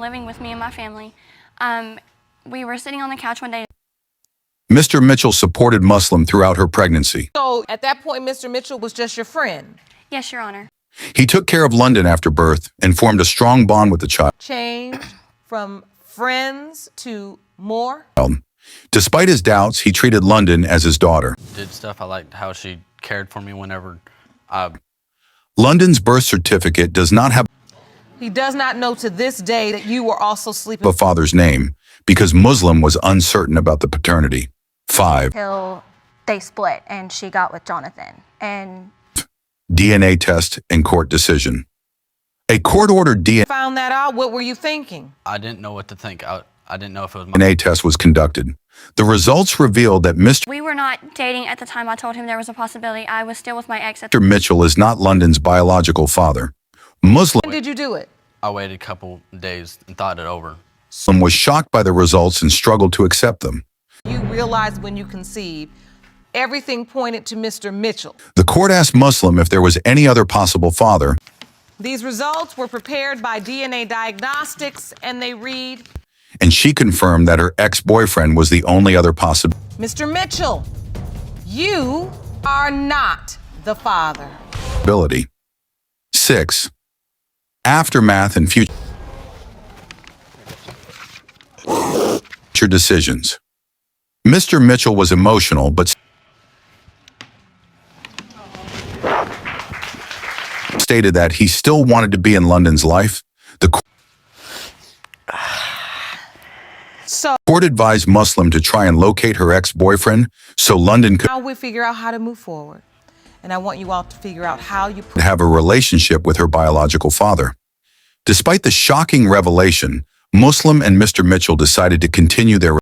living with me and my family. We were sitting on the couch one day. Mr. Mitchell supported Muslim throughout her pregnancy. So at that point, Mr. Mitchell was just your friend? Yes, Your Honor. He took care of London after birth and formed a strong bond with the child. Changed from friends to more? Despite his doubts, he treated London as his daughter. Did stuff. I liked how she cared for me whenever London's birth certificate does not have He does not know to this day that you were also sleeping a father's name because Muslim was uncertain about the paternity. 5. Till they split and she got with Jonathan. And DNA test and court decision. A court-ordered found that out. What were you thinking? I didn't know what to think. I didn't know if it was my DNA test was conducted. The results revealed that Mr. We were not dating at the time I told him there was a possibility. I was still with my ex at Mitchell is not London's biological father. Muslim When did you do it? I waited a couple days and thought it over. was shocked by the results and struggled to accept them. You realized when you conceived, everything pointed to Mr. Mitchell. The court asked Muslim if there was any other possible father, These results were prepared by DNA Diagnostics, and they read, and she confirmed that her ex-boyfriend was the only other Mr. Mitchell, you are not the father. possibility. 6. Aftermath and future decisions. Mr. Mitchell was emotional but stated that he still wanted to be in London's life. The So court advised Muslim to try and locate her ex-boyfriend so London could now we figure out how to move forward. And I want you all to figure out how you have a relationship with her biological father. Despite the shocking revelation, Muslim and Mr. Mitchell decided to continue their